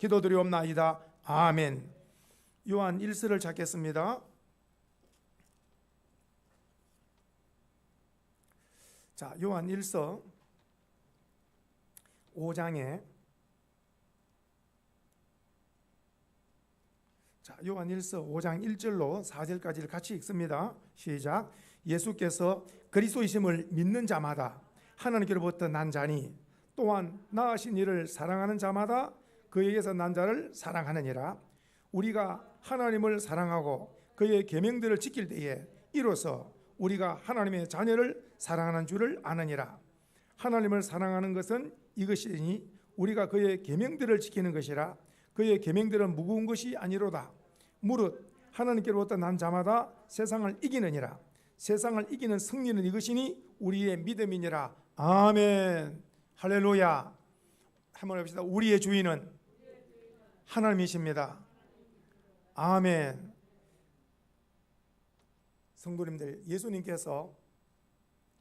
기도드리옵나이다. 아멘. 요한 1서를 찾겠습니다. 자, 요한 1서 5장에 요한 1서 5장 1절로 4절까지를 같이 읽습니다. 시작. 예수께서 그리스도이심을 믿는 자마다 하나님께로부터 난 자니 또한 낳으신 이를 사랑하는 자마다 그에게서 난 자를 사랑하느니라. 우리가 하나님을 사랑하고 그의 계명들을 지킬 때에 이로써 우리가 하나님의 자녀를 사랑하는 줄을 아느니라. 하나님을 사랑하는 것은 이것이니 우리가 그의 계명들을 지키는 것이라. 그의 계명들은 무거운 것이 아니로다. 무릇 하나님께로부터 난 자마다 세상을 이기느니라. 세상을 이기는 승리는 이것이니 우리의 믿음이니라. 아멘. 할렐루야. 한번 해봅시다. 우리의 주인은 하나님이십니다. 아멘. 성도님들, 예수님께서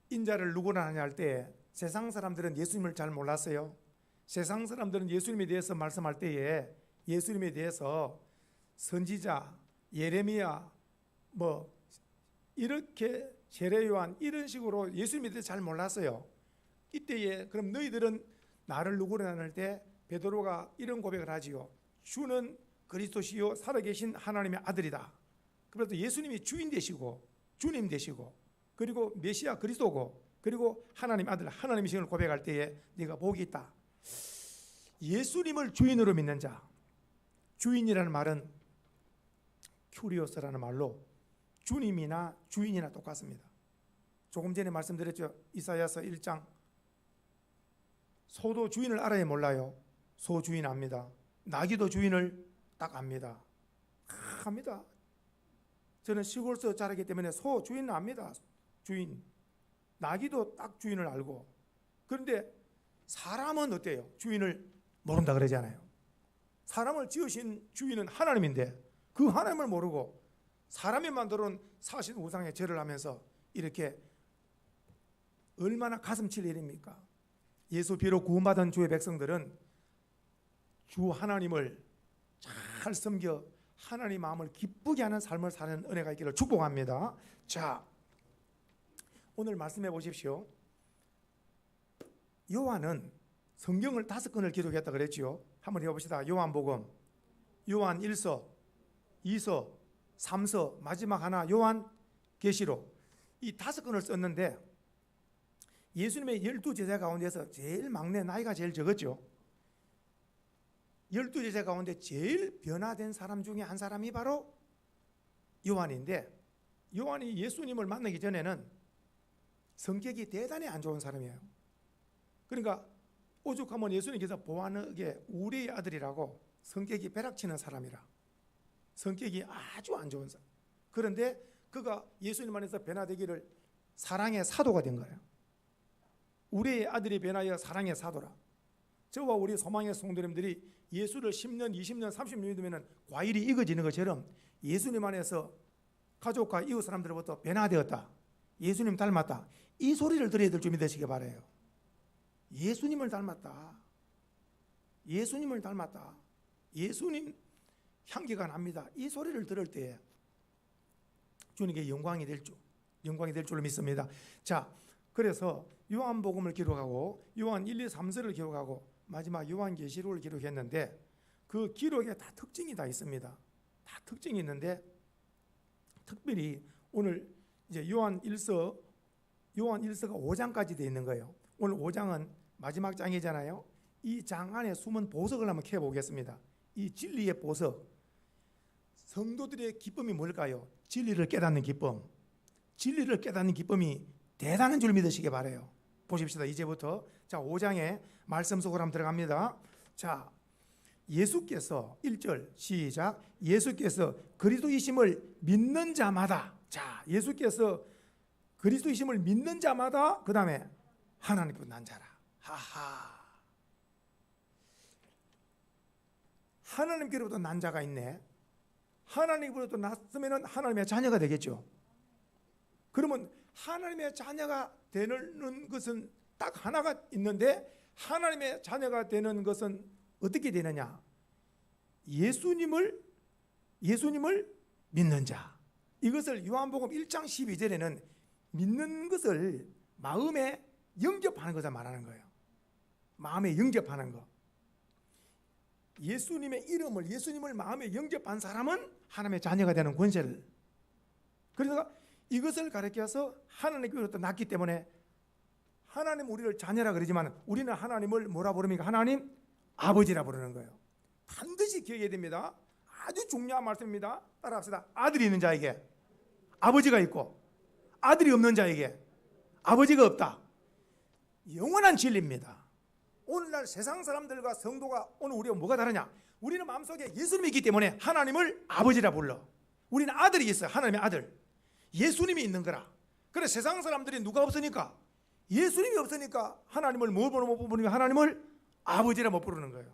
인자를 누구나 하냐 할 때 세상 사람들은 예수님을 잘 몰랐어요. 세상 사람들은 예수님에 대해서 말씀할 때에 예수님에 대해서 선지자, 예레미야, 이렇게 세례요한 이런 식으로 예수님에 대해서 잘 몰랐어요. 이때에 그럼 너희들은 나를 누구로 나눌 때 베드로가 이런 고백을 하지요. 주는 그리스도시요 살아계신 하나님의 아들이다. 그래서 예수님이 주인 되시고 주님 되시고 그리고 메시아 그리스도고 그리고 하나님 아들 하나님의 신을 고백할 때에 네가 복이 있다. 예수님을 주인으로 믿는 자, 주인이라는 말은 큐리오스라는 말로 주님이나 주인이나 똑같습니다. 조금 전에 말씀드렸죠. 이사야서 1장 소도 주인을 알아야 몰라요. 소 주인 압니다. 나귀도 주인을 딱 압니다. 압니다. 저는 시골에서 자라기 때문에 소 주인을 압니다. 주인. 나귀도 딱 주인을 알고. 그런데 사람은 어때요? 주인을 모른다 그러잖아요. 사람을 지으신 주인은 하나님인데 그 하나님을 모르고 사람이 만들어온 사신 우상에 절을 하면서 이렇게 얼마나 가슴 칠 일입니까? 예수 비로 구원받은 주의 백성들은 주 하나님을 잘 섬겨 하나님 마음을 기쁘게 하는 삶을 사는 은혜가 있기를 축복합니다. 자, 오늘 말씀해 보십시오. 요한은 성경을 5권을 기록했다 그랬지요. 한번 해봅시다. 요한복음, 요한 1서, 2서, 3서, 마지막 하나 요한 계시록, 이 5권을 썼는데 예수님의 12제자 가운데서 제일 막내, 나이가 제일 적었죠. 12제자 가운데 제일 변화된 사람 중에 한 사람이 바로 요한인데, 요한이 예수님을 만나기 전에는 성격이 대단히 안 좋은 사람이에요. 그러니까 오죽하면 예수님께서 보아하게 우리의 아들이라고 성격이 벼락치는 사람이라, 성격이 아주 안 좋은 사람. 그런데 그가 예수님 안에서 변화되기를 사랑의 사도가 된 거예요. 우리의 아들이 변하여 사랑의 사도라. 저와 우리 소망의 성도님들이 예수를 10년, 20년, 30년이 되면 과일이 익어지는 것처럼 예수님 안에서 가족과 이웃 사람들로부터 변화되었다, 예수님 닮았다, 이 소리를 들어야 될 줄 믿으시기 바라요. 예수님을 닮았다, 예수님을 닮았다, 예수님 향기가 납니다. 이 소리를 들을 때 주님께 영광이 될 줄로 믿습니다. 자, 그래서 요한복음을 기록하고 요한 1, 2, 3서를 기록하고 마지막 요한계시록을 기록했는데 그 기록에 다 특징이 다 있습니다. 다 특징이 있는데 특별히 오늘 이제 요한 1서가 5장까지 되어 있는 거예요. 오늘 5장은 마지막 장이잖아요. 이 장 안에 숨은 보석을 한번 캐보겠습니다. 이 진리의 보석, 성도들의 기쁨이 뭘까요? 진리를 깨닫는 기쁨. 진리를 깨닫는 기쁨이 대단한 줄 믿으시기 바라요. 보십시다. 이제부터 자 5장의 말씀 속으로 한번 들어갑니다. 자, 예수께서 1절 시작. 예수께서 그리스도이심을 믿는 자마다, 자, 예수께서 그리스도이심을 믿는 자마다, 그 다음에 하나님께로 난 자라. 하하, 하나님께로부터 난 자가 있네. 하나님께로부터 났으면 하나님의 자녀가 되겠죠. 그러면 하나님의 자녀가 되는 것은 딱 하나가 있는데, 하나님의 자녀가 되는 것은 어떻게 되느냐? 예수님을 믿는 자. 이것을 요한복음 1장 12절에는 믿는 것을 마음에 영접하는 것을 말하는 거예요. 마음에 영접하는 거. 예수님의 이름을, 예수님을 마음에 영접한 사람은 하나님의 자녀가 되는 권세를. 그래서 이것을 가르쳐서 하나님께로부터 났기 때문에 하나님 우리를 자녀라 그러지만 우리는 하나님을 뭐라 부릅니까? 하나님 아버지라 부르는 거예요. 반드시 기억해야 됩니다. 아주 중요한 말씀입니다. 따라합시다. 아들이 있는 자에게 아버지가 있고 아들이 없는 자에게 아버지가 없다. 영원한 진리입니다. 오늘날 세상 사람들과 성도가 오늘 우리가 뭐가 다르냐? 우리는 마음속에 예수님이 있기 때문에 하나님을 아버지라 불러. 우리는 아들이 있어요. 하나님의 아들. 예수님이 있는 거라. 그래 세상 사람들이 누가 없으니까? 예수님이 없으니까 하나님을 못 부르면 하나님을 아버지라 못 부르는 거예요.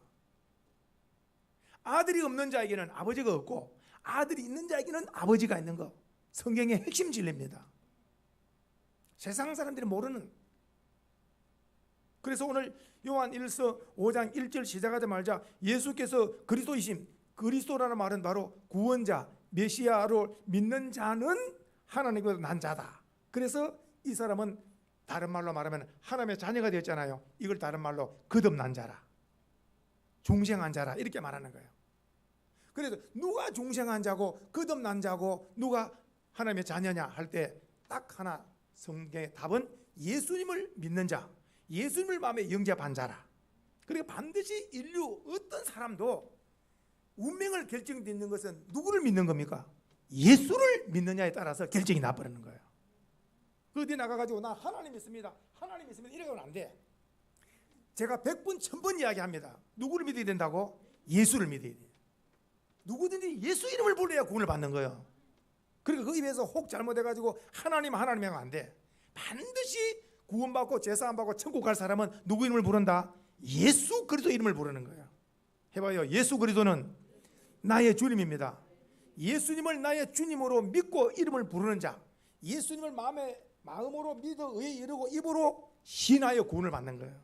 아들이 없는 자에게는 아버지가 없고 아들이 있는 자에게는 아버지가 있는 거. 성경의 핵심 진리입니다. 세상 사람들이 모르는. 그래서 오늘 요한 1서 5장 1절 시작하자마자 예수께서 그리스도이심, 그리스도라는 말은 바로 구원자, 메시아로 믿는 자는 하나님께서 난 자다. 그래서 이 사람은 다른 말로 말하면 하나님의 자녀가 되었잖아요. 이걸 다른 말로 거듭난 자라, 중생한 자라 이렇게 말하는 거예요. 그래서 누가 중생한 자고 거듭난 자고 누가 하나님의 자녀냐 할 때 딱 하나 성경의 답은 예수님을 믿는 자, 예수님을 마음에 영접한 자라. 그리고 반드시 인류 어떤 사람도 운명을 결정짓는 것은 누구를 믿는 겁니까? 예수를 믿느냐에 따라서 결정이 나버리는 거예요. 그 어디 나가가지고 나 하나님 믿습니다, 하나님 믿습니다 이러면 안 돼. 제가 100번 1000번 이야기합니다. 누구를 믿어야 된다고? 예수를 믿어야 돼. 누구든지 예수 이름을 불러야 구원을 받는 거예요. 그러니까 그 입에서 혹 잘못해가지고 하나님 하면 안 돼. 반드시 구원받고 제사 안 받고 천국 갈 사람은 누구 이름을 부른다? 예수 그리스도 이름을 부르는 거예요. 해봐요. 예수 그리스도는 나의 주님입니다. 예수님을 나의 주님으로 믿고 이름을 부르는 자, 예수님을 마음으로 믿어 의에 이르고 입으로 신하여 구원을 받는 거예요.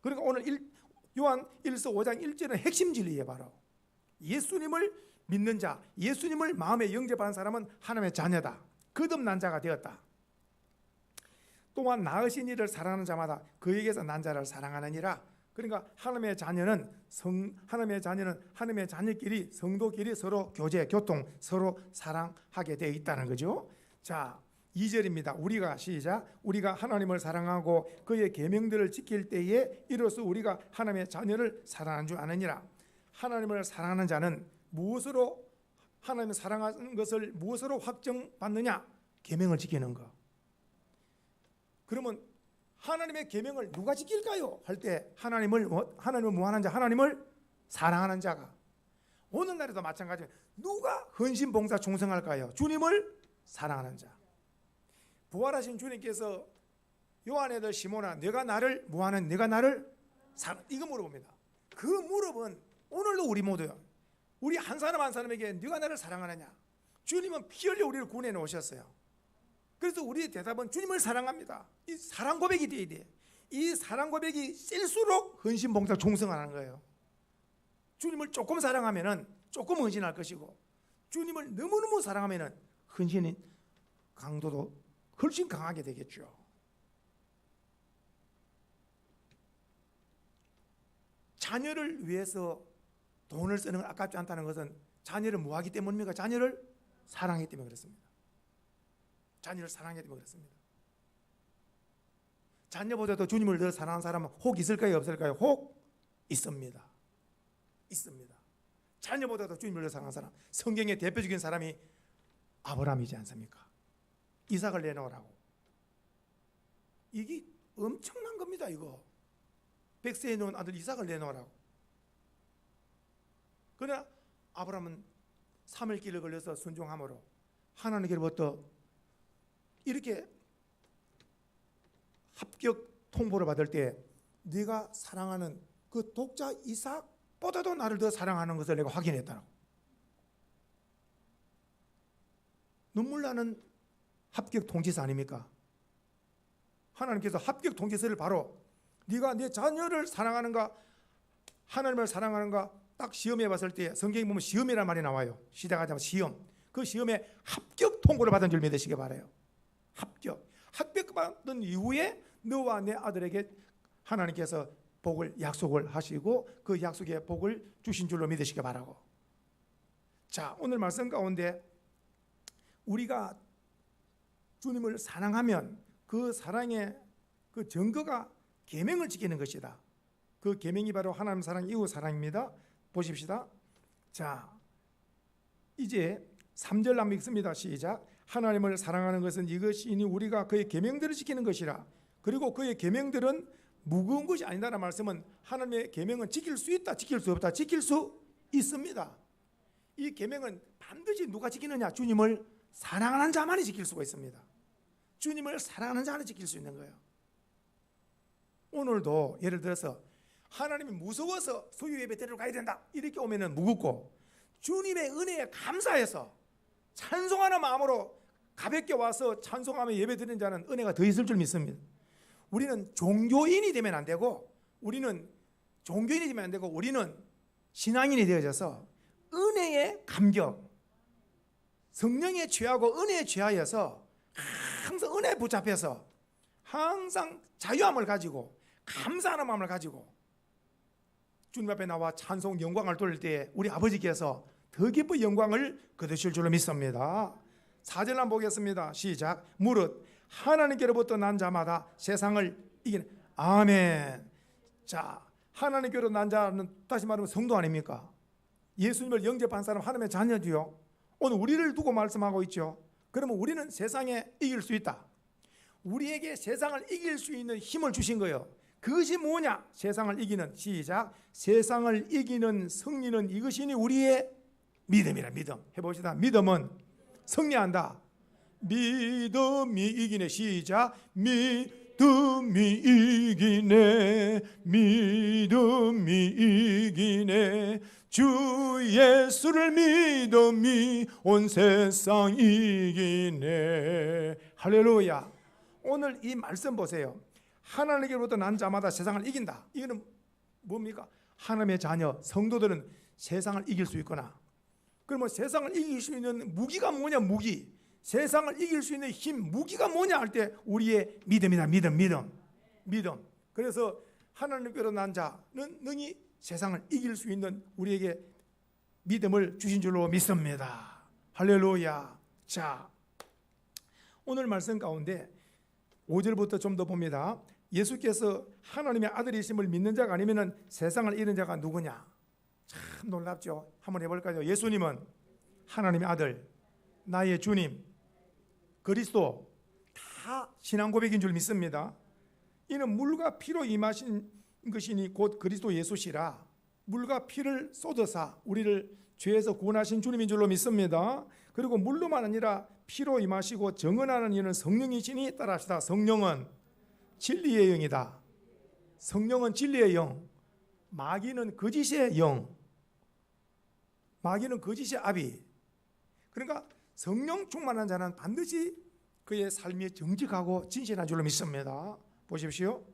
그러니까 오늘 요한 1서 5장 1절은 핵심 진리예요. 바로 예수님을 믿는 자, 예수님을 마음에 영접한 사람은 하나님의 자녀다, 거듭난 자가 되었다. 또한 낳으신 이를 사랑하는 자마다 그에게서 난 자를 사랑하느니라. 그러니까 하나님의 자녀는 하나님의 자녀끼리 성도끼리 서로 교제, 교통, 서로 사랑하게 되어 있다는 거죠. 자, 2절입니다. 우리가 시작. 우리가 하나님을 사랑하고 그의 계명들을 지킬 때에 이로써 우리가 하나님의 자녀를 사랑하는 줄 아느니라. 하나님을 사랑하는 자는 무엇으로 하나님을 사랑하는 것을 무엇으로 확정받느냐? 계명을 지키는 것. 그러면 하나님의 계명을 누가 지킬까요? 할 때 하나님을 뭐하는 자? 하나님을 사랑하는 자가. 오늘날에도 마찬가지입니다. 누가 헌신 봉사 충성할까요? 주님을 사랑하는 자. 부활하신 주님께서 요한의 시몬아 내가 나를 뭐하는? 내가 나를 사랑. 이거 물어봅니다. 그 물어본 오늘도 우리 모두요. 우리 한 사람 한 사람에게 네가 나를 사랑하느냐? 주님은 피 흘려 우리를 구원해 놓으셨어요. 그래서 우리의 대답은 주님을 사랑합니다. 이 사랑 고백이 돼야 돼. 이 사랑 고백이 셀수록 헌신 봉사 충성하는 거예요. 주님을 조금 사랑하면은 조금 헌신할 것이고, 주님을 너무너무 사랑하면은 헌신의 강도도 훨씬 강하게 되겠죠. 자녀를 위해서 돈을 쓰는 건 아깝지 않다는 것은 자녀를 뭐하기 때문입니까? 자녀를 사랑하기 때문에 그렇습니다. 자녀를 사랑하기 때문에 그렇습니다. 자녀보다도 주님을 더 사랑하는 사람은 혹 있을까요? 없을까요? 혹 있습니다. 있습니다. 자녀보다도 주님을 더 사랑하는 사람, 성경의 대표적인 사람이 아브라함이지 않습니까? 이삭을 내놓으라고. 이게 엄청난 겁니다. 이거 100세에 놓은 아들 이삭을 내놓으라고. 그러나 아브라함은 3일 길을 걸려서 순종함으로 하나님께로부터 이렇게 합격 통보를 받을 때 네가 사랑하는 그 독자 이삭보다도 나를 더 사랑하는 것을 내가 확인했다고. 눈물 나는 합격 통지서 아닙니까? 하나님께서 합격 통지서를 바로 네가 네 자녀를 사랑하는가 하나님을 사랑하는가 딱 시험해 봤을 때 성경에 보면 시험이라는 말이 나와요. 시작하자마자 시험. 그 시험에 합격 통보를 받은 줄 믿으시기 바라요. 합격 받은 이후에 너와 내 아들에게 하나님께서 복을 약속을 하시고 그 약속의 복을 주신 줄로 믿으시기 바라고. 자, 오늘 말씀 가운데 우리가 주님을 사랑하면 그 사랑의 그 증거가 계명을 지키는 것이다. 그 계명이 바로 하나님 사랑, 이웃 사랑입니다. 보십시다. 자, 이제 3절 한번 읽습니다. 시작. 하나님을 사랑하는 것은 이것이니 우리가 그의 계명들을 지키는 것이라. 그리고 그의 계명들은 무거운 것이 아니다라는 말씀은 하나님의 계명은 지킬 수 있다, 지킬 수 없다, 지킬 수 있습니다. 이 계명은 반드시 누가 지키느냐? 주님을 사랑하는 자만이 지킬 수가 있습니다. 주님을 사랑하는 자만이 지킬 수 있는 거예요. 오늘도 예를 들어서 하나님이 무서워서 소유 예배 드리러 가야 된다 이렇게 오면은 무겁고, 주님의 은혜에 감사해서 찬송하는 마음으로 가볍게 와서 찬송하며 예배 드리는 자는 은혜가 더 있을 줄 믿습니다. 우리는 종교인이 되면 안 되고, 우리는 신앙인이 되어져서 은혜의 감격, 성령에 취하고 은혜에 취하여서 항상 은혜에 붙잡혀서 항상 자유함을 가지고 감사하는 마음을 가지고 주님 앞에 나와 찬송 영광을 돌릴 때 우리 아버지께서 더 깊은 영광을 거두실 줄로 믿습니다. 4절 한번 보겠습니다. 시작. 무릇 하나님께로부터 난 자마다 세상을 이기는. 아멘. 자, 하나님께로 난 자는 다시 말하면 성도 아닙니까? 예수님을 영접한 사람 하나님의 자녀지요. 오늘 우리를 두고 말씀하고 있죠. 그러면 우리는 세상에 이길 수 있다. 우리에게 세상을 이길 수 있는 힘을 주신 거예요. 그것이 뭐냐? 세상을 이기는, 시작. 세상을 이기는 승리는 이것이니 우리의 믿음이라. 믿음 해봅시다. 믿음은 승리한다. 믿음이 이기네. 시작. 믿음이 이기네. 믿음이 이기네. 주 예수를 믿음이 온 세상 이기네. 할렐루야. 오늘 이 말씀 보세요. 하나님께로부터 난 자마다 세상을 이긴다. 이거는 뭡니까? 하나님의 자녀 성도들은 세상을 이길 수 있구나. 그러면 세상을 이길 수 있는 무기가 뭐냐? 무기. 세상을 이길 수 있는 힘, 무기가 뭐냐 할 때 우리의 믿음이다. 믿음. 그래서 하나님께로 난 자는 능히 세상을 이길 수 있는 우리에게 믿음을 주신 줄로 믿습니다. 할렐루야. 자, 오늘 말씀 가운데 5절부터 좀 더 봅니다. 예수께서 하나님의 아들이심을 믿는 자가 아니면 세상을 잃은 자가 누구냐? 참 놀랍죠. 한번 해볼까요? 예수님은 하나님의 아들, 나의 주님, 그리스도, 다 신앙 고백인 줄 믿습니다. 이는 물과 피로 임하신 것이니 곧 그리스도 예수시라. 물과 피를 쏟으사 우리를 죄에서 구원하신 주님인 줄로 믿습니다. 그리고 물로만 아니라 피로 임하시고 정언하는 이는 성령이시니 따라합시다. 성령은 진리의 영이다. 성령은 진리의 영. 마귀는 거짓의 영. 마귀는 거짓의 아비. 그러니까 성령 충만한 자는 반드시 그의 삶이 정직하고 진실한 줄로 믿습니다. 보십시오.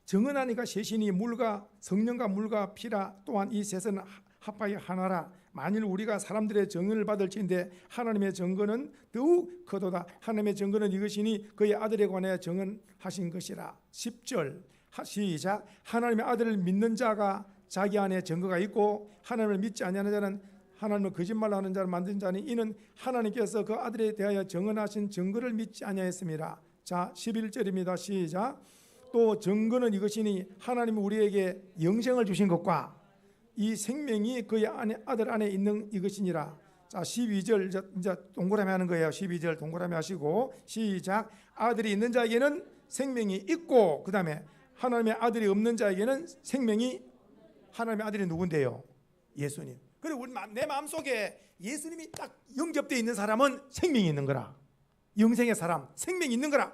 정언하니까 셋이니 물과 성령과 물과 피라. 또한 이 셋은 합하여 하나라. 만일 우리가 사람들의 증언을 받을지인데 하나님의 증거는 더욱 크도다. 하나님의 증거는 이것이니 그의 아들에 관하여 증언하신 것이라. 10절 시작. 하나님의 아들을 믿는 자가 자기 안에 증거가 있고 하나님을 믿지 아니하는 자는 하나님을 거짓말로 하는 자를 만든 자니 이는 하나님께서 그 아들에 대하여 증언하신 증거를 믿지 아니하였습니다. 자, 11절입니다. 시작. 또 증거는 이것이니 하나님이 우리에게 영생을 주신 것과 이 생명이 그의 아들 안에 있는 이것이니라. 자, 12절 이제 동그라미 하는 거예요. 12절 동그라미 하시고 시작. 아들이 있는 자에게는 생명이 있고, 그 다음에 하나님의 아들이 없는 자에게는 생명이, 하나님의 아들이 누군데요? 예수님. 그리고 우리 내 마음속에 예수님이 딱 영접되어 있는 사람은 생명이 있는 거라. 영생의 사람, 생명이 있는 거라.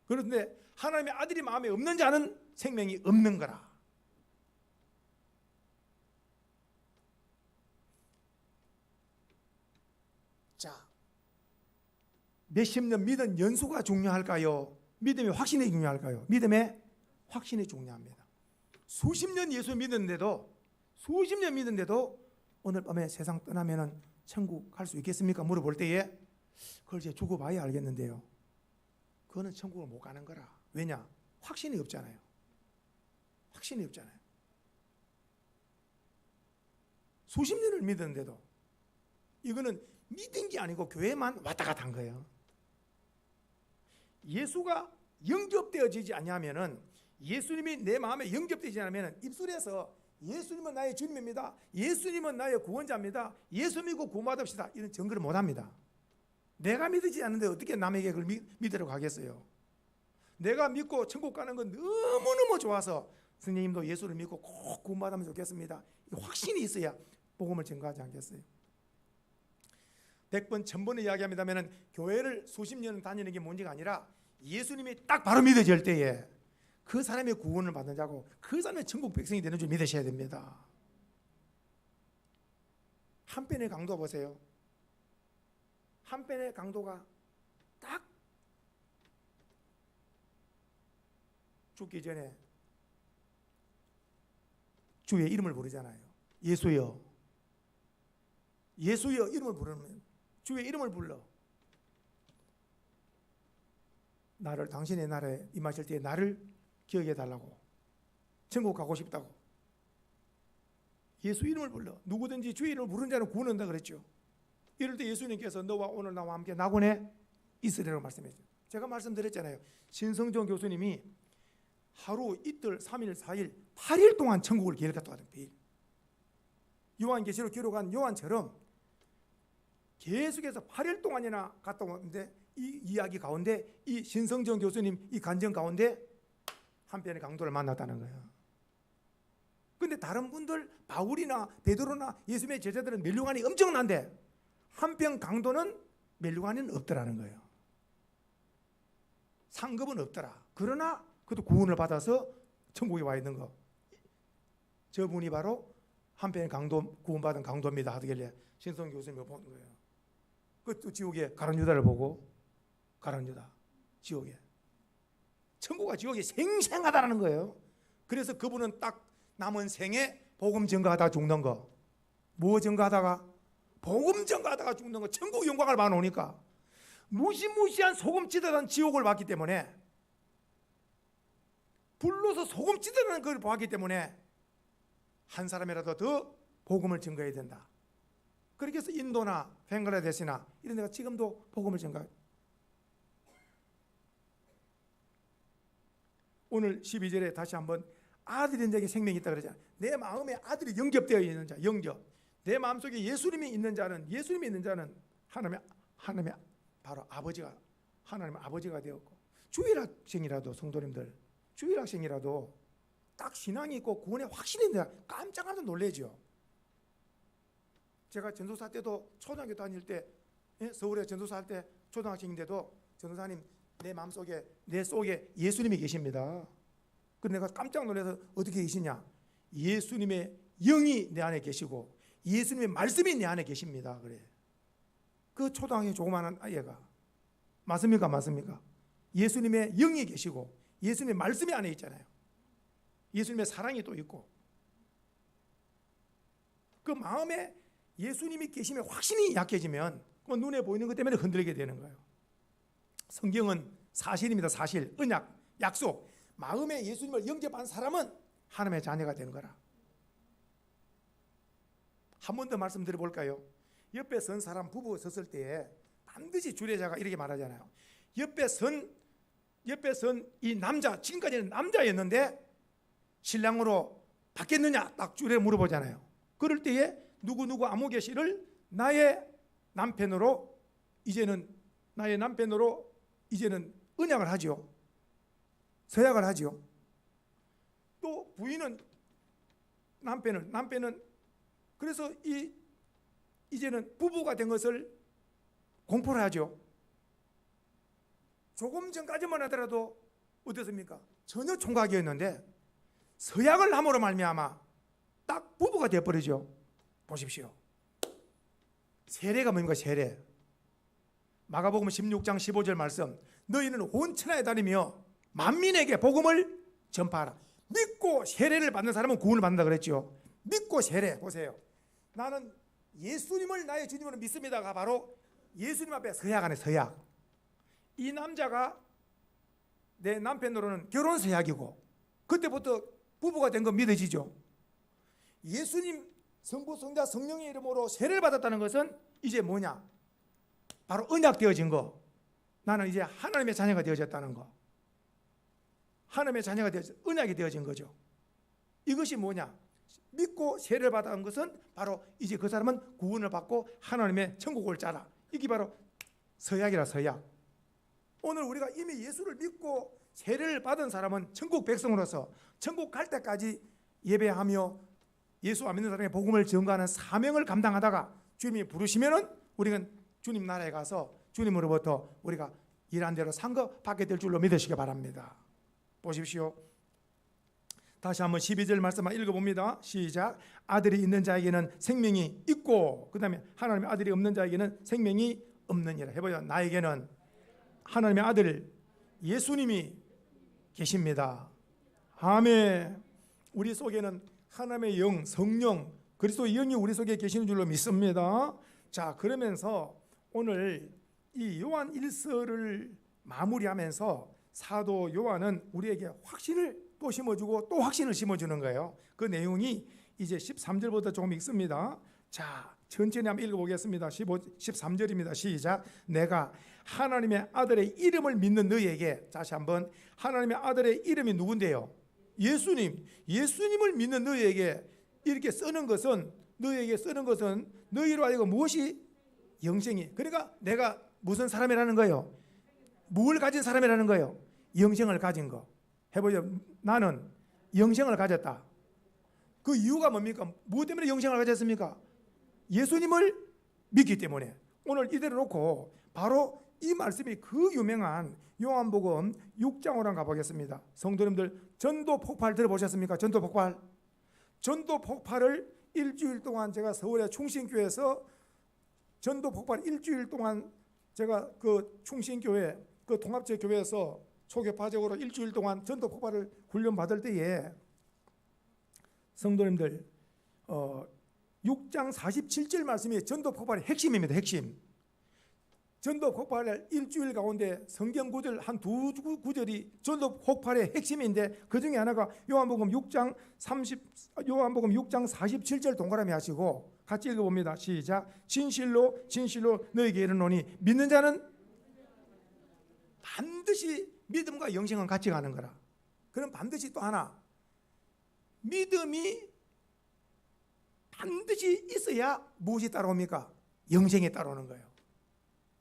그런데 하나님의 아들이 마음에 없는 자는 생명이 없는 거라. 자, 몇십 년 믿은 연수가 중요할까요? 믿음의 확신이 중요할까요? 믿음의 확신이 중요합니다. 수십 년 예수 믿었는데도 오늘 밤에 세상 떠나면은 천국 갈 수 있겠습니까? 물어볼 때에 그걸 이제 두고 봐야 알겠는데요, 그거는 천국을 못 가는 거라. 왜냐? 확신이 없잖아요. 확신이 없잖아요. 수십 년을 믿었는데도 이거는 믿은 게 아니고 교회만 왔다 갔다 한 거예요. 예수가 영접되어지지 않냐면은, 예수님이 내 마음에 영접되지 않으면 입술에서 예수님은 나의 주님입니다, 예수님은 나의 구원자입니다, 예수 믿고 구원받읍시다, 이런 증거를 못합니다. 내가 믿지 않는데 어떻게 남에게 그걸 믿으라고 하겠어요? 내가 믿고 천국 가는 건 너무너무 좋아서 선생님도 예수를 믿고 꼭 구원받으면 좋겠습니다, 확신이 있어야 복음을 증거하지 않겠어요? 100번 1000번을 이야기합니다면 교회를 수십 년 다니는 게 문제가 아니라 예수님이 딱 바로 믿어질 때에 그 사람의 구원을 받는 자고 그 사람의 천국 백성이 되는 줄 믿으셔야 됩니다. 한 편의 강도 보세요. 한 편의 강도가 딱 죽기 전에 주의 이름을 부르잖아요. 예수여, 예수여 이름을 부르면, 주의 이름을 불러, 나를 당신의 나라에 임하실 때에 나를 기억해 달라고, 천국 가고 싶다고 예수 이름을 불러. 누구든지 주의 이름을 부르는 자는 구원한다 그랬죠. 이럴 때 예수님께서 너와 오늘 나와 함께 낙원에 있으리라고 말씀했죠. 제가 말씀드렸잖아요. 신성종 교수님이 하루, 이틀, 3일, 4일, 8일 동안 천국을 기록했다고 하던데, 요한계시록 기록한 요한처럼 계속해서 8일 동안이나 갔다 오는데, 이 이야기 가운데 이 신성정 교수님 이 간증 가운데 한편의 강도를 만났다는 거예요. 근데 다른 분들 바울이나 베드로나 예수님의 제자들은 면류관이 엄청난데 한편 강도는 면류관은 없더라는 거예요. 상급은 없더라. 그러나 그도 구원을 받아서 천국에 와 있는 거, 저분이 바로 한편의 강도, 구원받은 강도입니다 하길래 신성 교수님이 보는 거예요. 그 지옥에 가룟 유다를 보고, 가룟 유다 지옥에, 천국과 지옥이 생생하다는 거예요. 그래서 그분은 딱 남은 생에 복음 증거하다가 죽는 거, 뭐 증거하다가? 복음 증거하다가 죽는 거, 천국 영광을 봐놓으니까 무시무시한 소금 찌듯한 지옥을 봤기 때문에, 불로서 소금 찌듯한 걸 봤기 때문에 한 사람이라도 더 복음을 증거해야 된다. 그렇게 해서 인도나 벵글라데시나 이런 데가 지금도 복음을 증거해요. 오늘 12절에 다시 한번 아들이 있는 자에게 생명이 있다 그러잖아요. 내 마음에 아들이 영접되어 있는 자, 영접. 내 마음속에 예수님이 있는 자는, 예수님이 있는 자는 하나님의 바로 아버지가, 하나님의 아버지가 되었고, 주일학생이라도, 성도님들 주일학생이라도 딱 신앙이 있고 구원의 확신이 있는 자 깜짝깜짝 놀래죠. 제가 전도사 때도, 초등학교 다닐 때, 서울에 전도사 할 때 초등학생인데도 전도사님, 내 마음속에, 내 속에 예수님이 계십니다. 그래서 내가 깜짝 놀라서 어떻게 계시냐? 예수님의 영이 내 안에 계시고 예수님의 말씀이 내 안에 계십니다. 그래. 그 초등학생 조그마한 아이가 맞습니까? 맞습니까? 예수님의 영이 계시고 예수님의 말씀이 안에 있잖아요. 예수님의 사랑이 또 있고, 그 마음에 예수님이 계심에 확신이 약해지면 그 눈에 보이는 것 때문에 흔들리게 되는 거예요. 성경은 사실입니다. 사실, 언약, 약속. 마음에 예수님을 영접한 사람은 하나님의 자녀가 되는 거라. 한 번 더 말씀드려 볼까요? 옆에 선 사람 부부 섰을 때에 반드시 주례자가 이렇게 말하잖아요. 옆에 선 이 남자, 지금까지는 남자였는데 신랑으로 바뀌었느냐 딱 주례 물어보잖아요. 그럴 때에 누구누구 아무개 씨를 나의 남편으로 이제는 언약을 하죠. 서약을 하죠. 또 부인은 남편은 그래서 이제는 부부가 된 것을 공포를 하죠. 조금 전까지만 하더라도 어떻습니까? 전혀 총각이었는데 서약을 함으로 말미암아 딱 부부가 되어버리죠. 보십시오. 세례가 뭡니까? 세례. 마가복음 16장 15절 말씀, 너희는 온 천하에 다니며 만민에게 복음을 전파하라. 믿고 세례를 받는 사람은 구원을 받는다 그랬죠. 믿고 세례 보세요. 나는 예수님을 나의 주님으로 믿습니다가 바로 예수님 앞에 서약 안에 서약. 이 남자가 내 남편으로는 결혼 서약이고 그때부터 부부가 된 건 믿어지죠. 예수님 성부 성자 성령의 이름으로 세례를 받았다는 것은 이제 뭐냐? 바로 언약 되어진 거. 나는 이제 하나님의 자녀가 되어졌다는 거. 하나님의 자녀가 되어져 언약이 되어진 거죠. 이것이 뭐냐? 믿고 세례를 받은 것은 바로 이제 그 사람은 구원을 받고 하나님의 천국을 짜라. 이게 바로 서약이라 서약. 오늘 우리가 이미 예수를 믿고 세례를 받은 사람은 천국 백성으로서 천국 갈 때까지 예배하며 예수 안 믿는 사람의 복음을 전가하는 사명을 감당하다가 주님이 부르시면은 우리는 주님 나라에 가서 주님으로부터 우리가 일한 대로 산 거 받게 될 줄로 믿으시기 바랍니다. 보십시오. 다시 한번 12절 말씀만 읽어봅니다. 시작. 아들이 있는 자에게는 생명이 있고 그 다음에 하나님의 아들이 없는 자에게는 생명이 없느니라. 해보자. 나에게는 하나님의 아들 예수님이 계십니다. 아멘. 우리 속에는 하나님의 영 성령 그리스도의 영이 우리 속에 계시는 줄로 믿습니다. 자, 그러면서 오늘 이 요한 1서를 마무리하면서 사도 요한은 우리에게 확신을 또 심어주고 또 확신을 심어주는 거예요. 그 내용이 이제 13절부터 조금 읽습니다. 자, 천천히 한번 읽어보겠습니다. 13절입니다. 시작. 내가 하나님의 아들의 이름을 믿는 너희에게, 다시 한번, 하나님의 아들의 이름이 누군데요? 예수님. 예수님을 믿는 너희에게 이렇게 쓰는 것은, 너희에게 쓰는 것은 너희로 하여금 무엇이? 영생이. 그러니까 내가 무슨 사람이라는 거예요? 뭘 가진 사람이라는 거예요? 영생을 가진 거. 해보죠. 나는 영생을 가졌다. 그 이유가 뭡니까? 무엇 때문에 영생을 가졌습니까? 예수님을 믿기 때문에. 오늘 이대로 놓고 바로 이 말씀이 그 유명한 요한복음 6장으로 가보겠습니다. 성도님들, 전도 폭발 들어보셨습니까? 전도 폭발. 전도 폭발을 일주일 동안 제가 서울의 충신교회에서 전도 폭발 일주일 동안 제가 그 충신교회 그 통합제 교회에서 초교파적으로 일주일 동안 전도 폭발을 훈련 받을 때에 성도님들 6장 47절 말씀이 전도 폭발의 핵심입니다. 핵심. 전도 폭발의 일주일 가운데 성경 구절 한 두 구절이 전도 폭발의 핵심인데 그 중에 하나가 요한복음 6장 47절 동그라미 하시고 같이 읽어봅니다. 시작. 진실로 진실로 너희에게 이르노니 믿는 자는 반드시 믿음과 영생은 같이 가는 거라. 그럼 반드시 또 하나, 믿음이 반드시 있어야 무엇이 따라옵니까? 영생이 따라오는 거예요.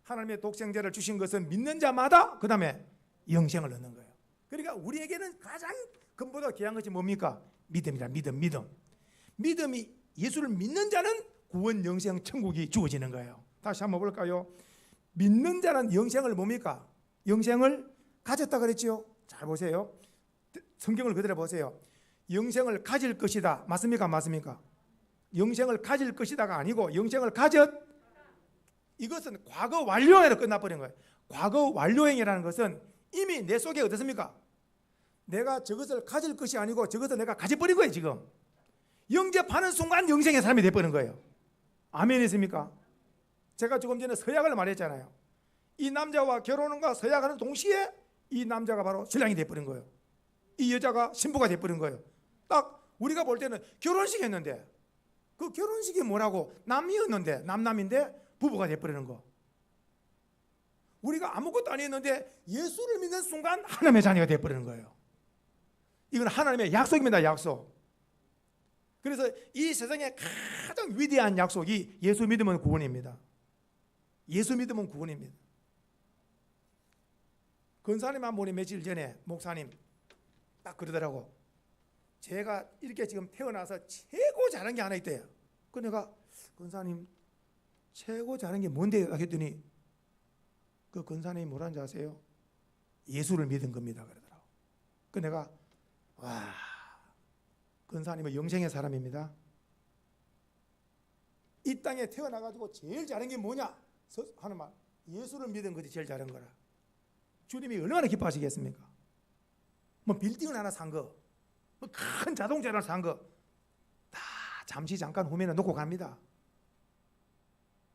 하나님의 독생자를 주신 것은 믿는 자마다 그 다음에 영생을 얻는 거예요. 그러니까 우리에게는 가장 근보다 귀한 것이 뭡니까? 믿음이다. 믿음. 믿음이 예수를 믿는 자는 구원, 영생, 천국이 주어지는 거예요. 다시 한번 볼까요? 믿는 자는 영생을 뭡니까? 영생을 가졌다 그랬지요. 잘 보세요. 성경을 그대로 보세요. 영생을 가질 것이다. 맞습니까? 맞습니까? 영생을 가질 것이다가 아니고 영생을 가졌. 이것은 과거 완료행으로 끝나버린 거예요. 과거 완료행이라는 것은 이미 내 속에 어떻습니까? 내가 저것을 가질 것이 아니고 저것을 내가 가져버린 거예요. 지금 영접하는 순간 영생의 사람이 돼버린 거예요. 아멘이십니까? 제가 조금 전에 서약을 말했잖아요. 이 남자와 결혼과 서약하는 동시에 이 남자가 바로 신랑이 돼버린 거예요. 이 여자가 신부가 돼버린 거예요. 딱 우리가 볼 때는 결혼식 했는데 그 결혼식이 뭐라고? 남이었는데 남인데 부부가 돼버리는 거. 우리가 아무것도 아니었는데 예수를 믿는 순간 하나님의 자녀가 돼버리는 거예요. 이건 하나님의 약속입니다. 약속. 그래서 이 세상에 가장 위대한 약속이 예수 믿으면 구원입니다. 예수 믿으면 구원입니다. 권사님 한 분이 며칠 전에 목사님 딱 그러더라고. 제가 이렇게 지금 태어나서 최고 잘한 게 하나 있대요. 그 내가 권사님 최고 잘한 게 뭔데요? 했더니 그 권사님이 뭐라는지 아세요? 예수를 믿은 겁니다. 그러더라고. 그 내가 와, 권사님은 영생의 사람입니다. 이 땅에 태어나가지고 제일 잘한 게 뭐냐? 하는 말. 예수를 믿은 것이 제일 잘한 거라. 주님이 얼마나 기뻐하시겠습니까? 뭐 빌딩을 하나 산 거, 뭐 큰 자동차를 산 거 다 잠시 잠깐 후면에 놓고 갑니다.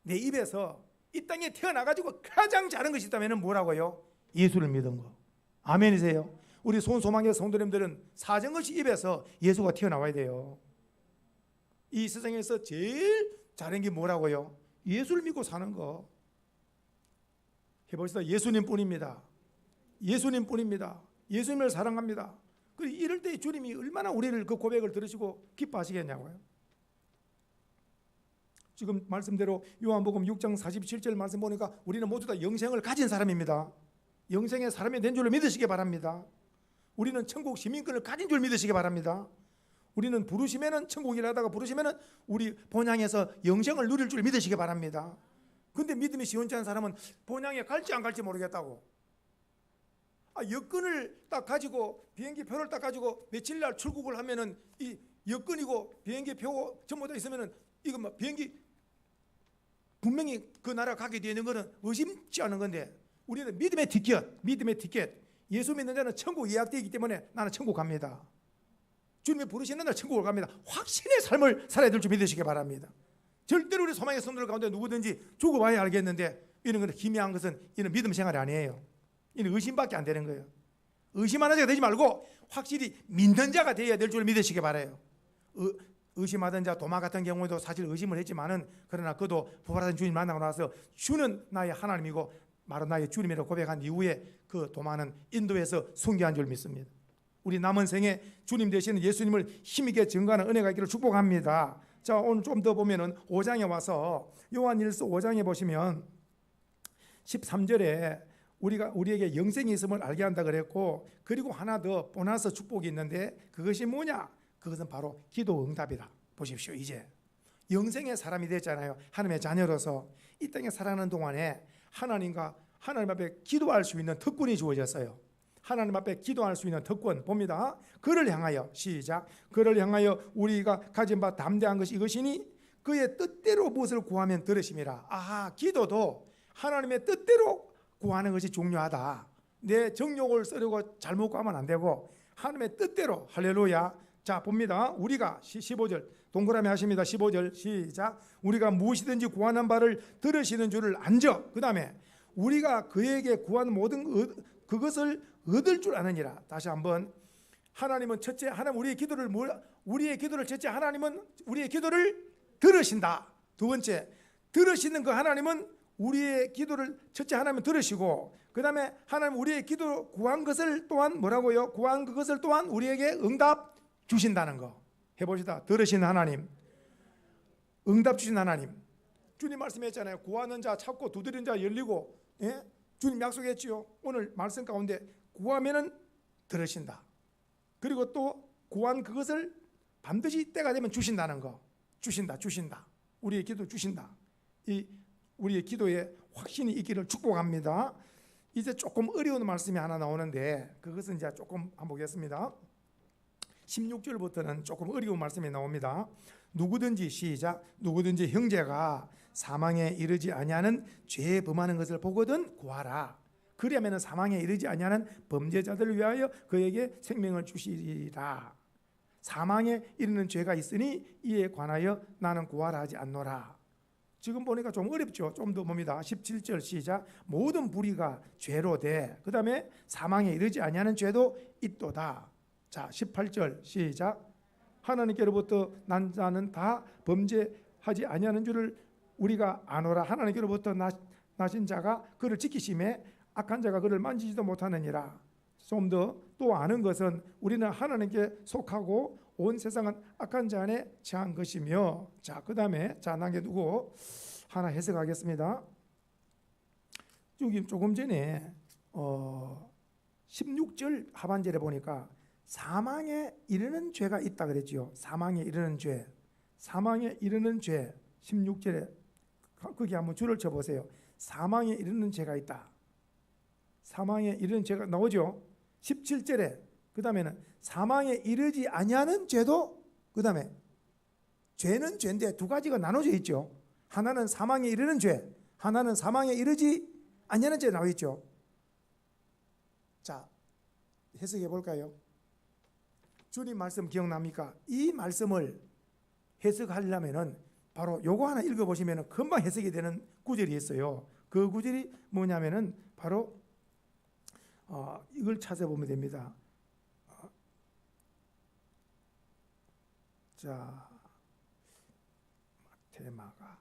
내 입에서 이 땅에 태어나가지고 가장 잘한 것이 있다면 뭐라고요? 예수를 믿은 거. 아멘이세요? 우리 소망의 성도님들은 사정없이 입에서 예수가 튀어나와야 돼요. 이 세상에서 제일 잘한 게 뭐라고요? 예수를 믿고 사는 거. 해봅시다. 예수님뿐입니다. 예수님뿐입니다. 예수님을 사랑합니다. 이럴 때 주님이 얼마나 우리를 그 고백을 들으시고 기뻐하시겠냐고요. 지금 말씀대로 요한복음 6장 47절 말씀 보니까 우리는 모두 다 영생을 가진 사람입니다. 영생의 사람이 된 줄로 믿으시기 바랍니다. 우리는 천국 시민권을 가진 줄 믿으시기 바랍니다. 우리는 부르시면은 천국이라다가 부르시면은 우리 본향에서 영생을 누릴 줄 믿으시기 바랍니다. 근데 믿음이 시원치 않은 사람은 본향에 갈지 안 갈지 모르겠다고. 여권을 딱 가지고 비행기 표를 딱 가지고 며칠 날 출국을 하면은 이 여권이고 비행기 표 전부 다 있으면은 이거 뭐 비행기 분명히 그 나라 가게 되는 거는 의심치 않은 건데 우리는 믿음의 티켓. 예수 믿는 자는 천국 예약되어 있기 때문에 나는 천국 갑니다. 주님이 부르시는 날 천국을 갑니다. 확신의 삶을 살아야 될 줄 믿으시기 바랍니다. 절대로 우리 소망의 성도들 가운데 누구든지 죽어봐야 알겠는데 이런 건 기묘한 것은 이는 믿음 생활이 아니에요. 이는 의심밖에 안 되는 거예요. 의심하는 자가 되지 말고 확실히 믿는 자가 되어야 될 줄 믿으시기 바라요. 의심하던 자 도마 같은 경우에도 사실 의심을 했지만은 그러나 그도 부활하신 주님 만나고 나서 주는 나의 하나님이고 바로 나의 주님이라고 고백한 이후에 그 도마는 인도에서 순교한 줄 믿습니다. 우리 남은 생에 주님 되시는 예수님을 힘있게 증거하는 은혜가 있기를 축복합니다. 자, 오늘 좀 더 보면은 5장에 와서 요한일서 5장에 보시면 13절에 우리에게 영생이 있음을 알게 한다 그랬고, 그리고 하나 더 보너스 축복이 있는데 그것이 뭐냐? 그것은 바로 기도 응답이다. 보십시오. 이제 영생의 사람이 됐잖아요. 하나님의 자녀로서 이 땅에 살아가는 동안에 하나님 앞에 기도할 수 있는 특권이 주어졌어요. 하나님 앞에 기도할 수 있는 특권 봅니다. 그를 향하여 시작. 그를 향하여 우리가 가진 바 담대한 것이 이것이니 그의 뜻대로 무엇을 구하면 들으심이라. 아하, 기도도 하나님의 뜻대로 구하는 것이 중요하다. 내 정욕을 쓰려고 잘못 구하면 안 되고 하나님의 뜻대로. 할렐루야. 자, 봅니다. 우리가 15절 동그라미 하십니다. 15절 시작. 우리가 무엇이든지 구하는 바를 들으시는 줄을 안저. 그 다음에 우리가 그에게 구하는 모든 그것을 얻을 줄 아느니라. 다시 한번. 하나님은 첫째, 하나님 우리의 기도를 첫째 하나님은 우리의 기도를 들으신다. 두 번째, 들으시는 그 하나님은 우리의 기도를 첫째 하나님은 들으시고, 그 다음에 하나님 우리의 기도 구한 것을 또한 뭐라고요? 구한 그것을 또한 우리에게 응답 주신다는 거. 해봅시다. 들으시는 하나님, 응답 주신 하나님. 주님 말씀했잖아요. 구하는 자 찾고 두드리는 자 열리고. 예? 주님 약속했지요. 오늘 말씀 가운데 구하면은 들으신다. 그리고 또 구한 그것을 반드시 때가 되면 주신다는 거. 주신다. 우리의 기도 주신다. 우리의 기도에 확신이 있기를 축복합니다. 이제 조금 어려운 말씀이 하나 나오는데 그것은 이제 조금 한번 보겠습니다. 16절부터는 조금 어려운 말씀이 나옵니다. 누구든지 시작. 누구든지 형제가 사망에 이르지 아니하는 죄에 범하는 것을 보거든 구하라. 그리하면 사망에 이르지 아니하는 범죄자들을 위하여 그에게 생명을 주시리라. 사망에 이르는 죄가 있으니 이에 관하여 나는 구하라 하지 않노라. 지금 보니까 좀 어렵죠. 좀 더 봅니다. 17절 시작. 모든 불의가 죄로 돼. 그 다음에 사망에 이르지 아니하는 죄도 있도다. 자, 18절 시작. 하나님께로부터 난 자는 다 범죄하지 아니하는 줄을 우리가 아노라. 하나님께로부터 나신 자가 그를 지키심에 악한 자가 그를 만지지도 못하느니라. 좀 더 또 아는 것은 우리는 하나님께 속하고 온 세상은 악한 자 안에 처한 것이며. 자, 그 다음에 자 남겨두고 하나 해석하겠습니다. 여기 조금 전에 16절 하반절에 보니까 사망에 이르는 죄가 있다 그랬지요. 사망에 이르는 죄. 16절에 거기 한번 줄을 쳐보세요. 사망에 이르는 죄가 있다. 사망에 이르는 죄가 나오죠. 17절에 그 다음에는 사망에 이르지 아니하는 죄도, 그 다음에 죄는 죄인데 두 가지가 나눠져 있죠. 하나는 사망에 이르는 죄, 하나는 사망에 이르지 아니하는 죄 나와 있죠. 자, 해석해 볼까요? 주님 말씀 기억납니까? 이 말씀을 해석하려면은 바로 요거 하나 읽어보시면 금방 해석이 되는 구절이 있어요. 그 구절이 뭐냐면은 바로 이걸 찾아보면 됩니다. 자, 테마가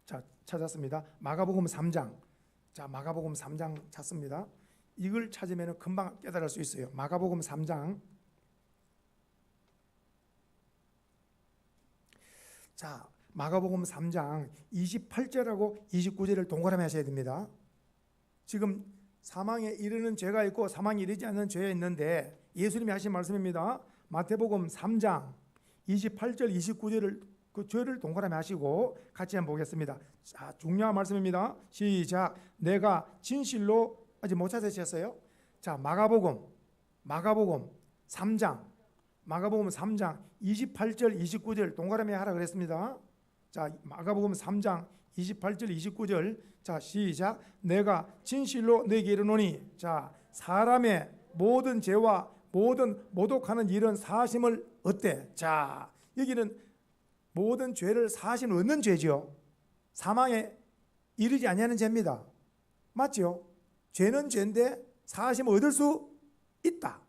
자, 찾았습니다. 마가복음 3장. 자, 마가복음 3장 찾습니다. 이걸 찾으면 금방 깨달을 수 있어요. 마가복음 3장. 자, 마가복음 3장 28절하고 29절을 동그라미 하셔야 됩니다. 지금 사망에 이르는 죄가 있고 사망에 이르지 않는 죄가 있는데 예수님이 하신 말씀입니다. 마태복음 3장 28절 29절을 그 죄를 동그라미 하시고 같이 한번 보겠습니다. 자, 중요한 말씀입니다. 시작. 내가 진실로 아직 못 찾으셨어요? 자, 마가복음 3장 28절 29절 동그라미 하라 그랬습니다. 자, 마가복음 3장 28절 29절. 자, 시작. 내가 진실로 너에게 이르노니, 자, 사람의 모든 죄와 모든 모독하는 일은 사심을 얻되. 자, 여기는 모든 죄를 사심을 얻는 죄죠. 사망에 이르지 아니하는 죄입니다. 맞죠? 죄는 죄인데 사심을 얻을 수 있다.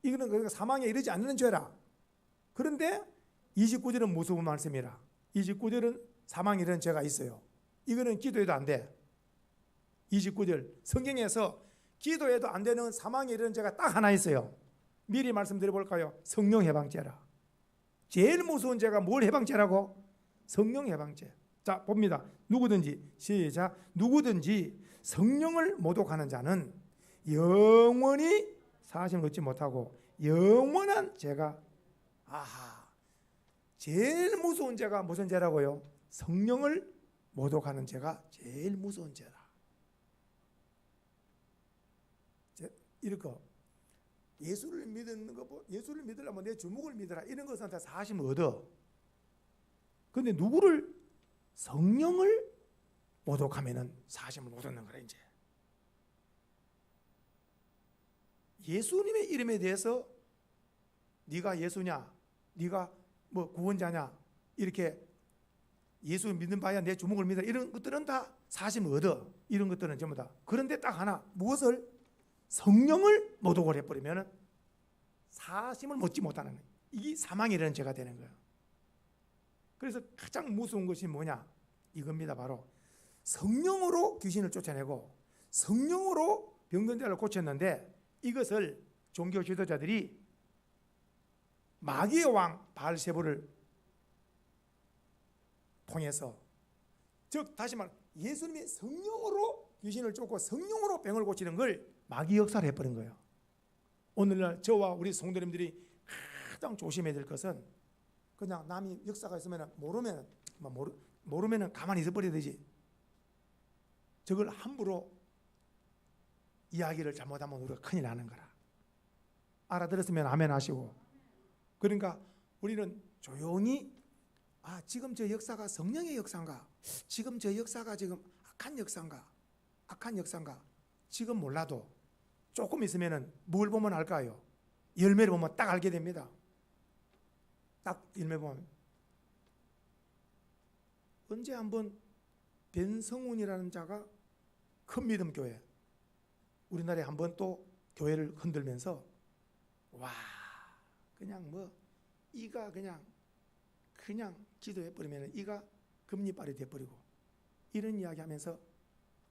이거는 그러니까 사망에 이르지 않는 죄라. 그런데 29절은 무서운 말씀이라. 29절은 사망에 이르는 죄가 있어요. 이거는 기도해도 안 돼. 29절 성경에서 기도해도 안 되는 사망에 이르는 죄가 딱 하나 있어요. 미리 말씀드려 볼까요? 성령 해방죄라. 제일 무서운 죄가 뭘 해방죄라고? 성령 해방죄. 자, 봅니다. 누구든지 시작. 누구든지 성령을 모독하는 자는 영원히 사심을 얻지 못하고 영원한 죄가. 아하. 제일 무서운 죄가 무슨 죄라고요? 성령을 모독하는 죄가 제일 무서운 죄다. 이렇게 예수를 믿는 거, 예수를 믿으려면 내 주목을 믿어라, 이런 것은 다 사심을 얻어. 그런데 누구를? 성령을 모독하면은 사심을 못 얻는 거라. 이제 예수님의 이름에 대해서 네가 예수냐, 네가 뭐 구원자냐, 이렇게 예수 믿는 바야 내 주목을 믿어라, 이런 것들은 다 사심을 얻어. 이런 것들은 전부 다. 그런데 딱 하나, 무엇을? 성령을 모독을 해버리면 사심을 얻지 못하는 거예요. 이게 사망이라는 죄가 되는 거예요. 그래서 가장 무서운 것이 뭐냐? 이겁니다. 바로 성령으로 귀신을 쫓아내고 성령으로 병든 자를 고쳤는데, 이것을 종교 지도자들이 마귀의 왕 바알세불을 통해서, 즉 다시 말 예수님이 성령으로 귀신을 쫓고 성령으로 병을 고치는 걸 마귀 역사를 해버린 거예요. 오늘날 저와 우리 성도님들이 가장 조심해야 될 것은, 그냥 남이 역사가 있으면 모르면 가만히 있어버려야 되지, 저걸 함부로 이야기를 잘못하면 우리가 큰일 나는 거라. 알아들었으면 아멘 하시고. 그러니까 우리는 조용히, 지금 저 역사가 성령의 역사인가, 지금 저 역사가 지금 악한 역사인가 지금 몰라도 조금 있으면 뭘 보면 알까요? 열매를 보면 딱 알게 됩니다. 딱 열매 보면. 언제 한번 변성훈이라는 자가 큰 믿음 교회, 우리나라에 한번 또 교회를 흔들면서, 와, 그냥 이가 그냥 기도해버리면 이가 금리빨이 돼버리고, 이런 이야기 하면서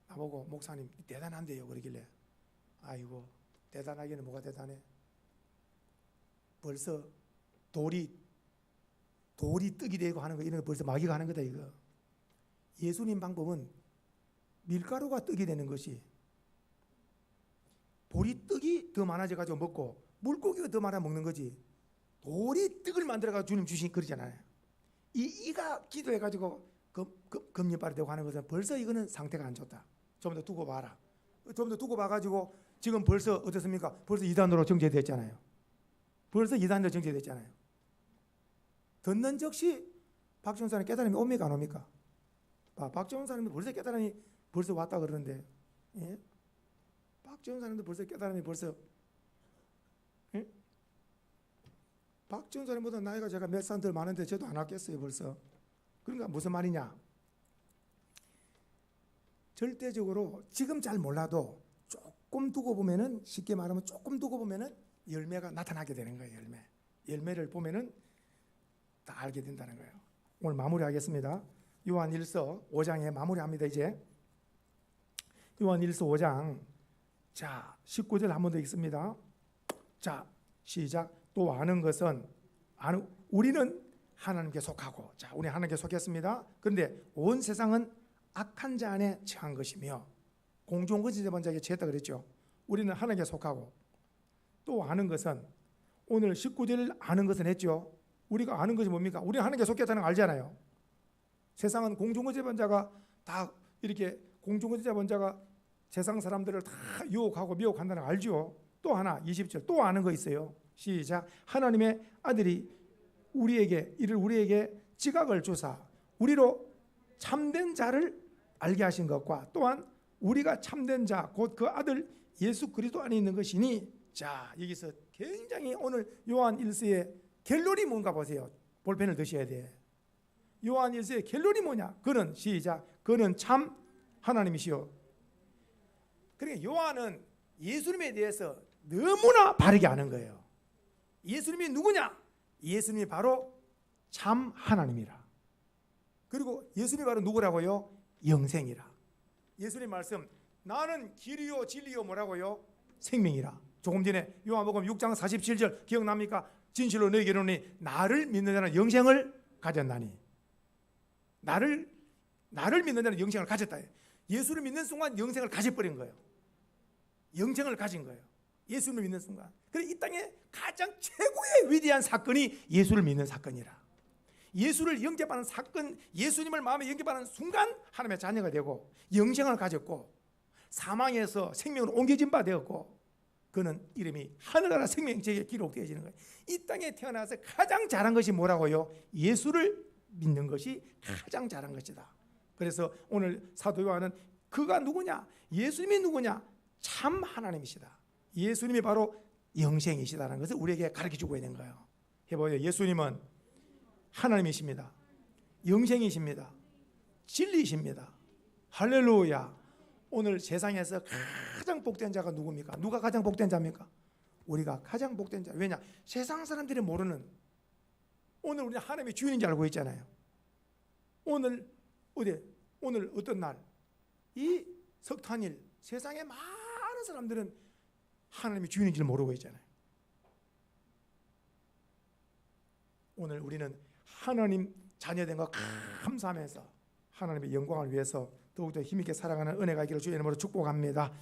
나보고 목사님 대단한데요 그러길래, 아이고 대단하기는 뭐가 대단해. 벌써 돌이 떡이 되고 하는 거, 이런 거 벌써 마귀가 하는 거다 이거. 예수님 방법은 밀가루가 떡이 되는 것이, 보리 떡이 더 많아져 가지고 먹고 물고기가 더 많아 먹는 거지, 돌이 떡을 만들어 가지고 주님 주신 그러잖아요. 이가 기도해 가지고 금리빨이 되고 하는 것은 벌써 이거는 상태가 안 좋다. 좀 더 두고 봐라. 좀 더 두고 봐가지고 지금 벌써 어떻습니까? 벌써 이단으로 정죄됐잖아요. 듣는 즉시 박정사님 깨달음이 옵니까 안 옵니까? 박정사님은 벌써 깨달음이 벌써 왔다 그러는데, 예? 박지원 사람도 벌써 깨달음이 벌써, 예? 박지원 사람보다 나이가 제가 몇 살 더 많은데 저도 안 왔겠어요 벌써. 그러니까 무슨 말이냐, 절대적으로 지금 잘 몰라도 조금 두고 보면은, 쉽게 말하면 조금 두고 보면은 열매가 나타나게 되는 거예요. 열매를 보면은 다 알게 된다는 거예요. 오늘 마무리하겠습니다. 요한 1서 5장에 마무리합니다. 이제 요한 1서 5장, 자 19절 한 번 더 읽습니다. 자 시작. 또 아는 것은 우리는 하나님께 속하고, 자 우리 하나님께 속했습니다. 그런데 온 세상은 악한 자 안에 처한 것이며 공중권세자에게 처했다 그랬죠. 우리는 하나님께 속하고, 또 아는 것은, 오늘 19절 아는 것은 했죠. 우리가 아는 것이 뭡니까? 우리는 하나님께 속했다는 걸 알잖아요. 세상은 공중권세자가 다 이렇게, 공중권세자가 세상 사람들을 다 유혹하고 미혹한다는 걸 알죠. 또 하나 20절 또 아는 거 있어요. 시작. 하나님의 아들이 우리에게 지각을 주사 우리로 참된 자를 알게 하신 것과, 또한 우리가 참된 자 곧 그 아들 예수 그리스도 안에 있는 것이니. 자 여기서 굉장히 오늘 요한 1서의 결론이 뭔가 보세요. 볼펜을 드셔야 돼. 요한 1서의 결론이 뭐냐? 그는, 시작, 그는 참 하나님이시요. 그러니까 요한은 예수님에 대해서 너무나 바르게 아는 거예요. 예수님이 누구냐? 예수님이 바로 참 하나님이라. 그리고 예수님이 바로 누구라고요? 영생이라. 예수님 말씀, 나는 길이요 진리요 뭐라고요? 생명이라. 조금 전에 요한복음 6장 47절 기억납니까? 진실로 너희에게 이르노니 나를 믿는 자는 영생을 가졌나니. 나를 믿는 자는 영생을 가졌다. 예수를 믿는 순간 영생을 가져버린 거예요. 영생을 가진 거예요. 예수를 믿는 순간. 그래 이 땅에 가장 최고의 위대한 사건이 예수를 믿는 사건이라. 예수를 영접하는 사건, 예수님을 마음에 영접하는 순간 하나님의 자녀가 되고 영생을 가졌고 사망에서 생명으로 옮겨진 바 되었고, 그는 이름이 하늘나라 생명책에 기록되어지는 거예요. 이 땅에 태어나서 가장 잘한 것이 뭐라고요? 예수를 믿는 것이 가장 잘한 것이다. 그래서 오늘 사도 요한은 그가 누구냐? 예수님이 누구냐? 참 하나님이시다. 예수님이 바로 영생이시다는 것을 우리에게 가르쳐주고 있는 거예요. 해봐요. 예수님은 하나님이십니다. 영생이십니다. 진리이십니다. 할렐루야. 오늘 세상에서 가장 복된 자가 누굽니까? 누가 가장 복된 자입니까? 우리가 가장 복된 자. 왜냐? 세상 사람들이 모르는, 오늘 우리는 하나님의 주인인 줄 알고 있잖아요. 오늘 어떤 날, 이 석탄일, 세상의 많은 사람들은 하나님의 주인인지를 모르고 있잖아요. 오늘 우리는 하나님 자녀된 거 감사하면서 하나님의 영광을 위해서 더욱더 힘있게 살아가는 은혜가 있기를 주의 이름으로 축복합니다.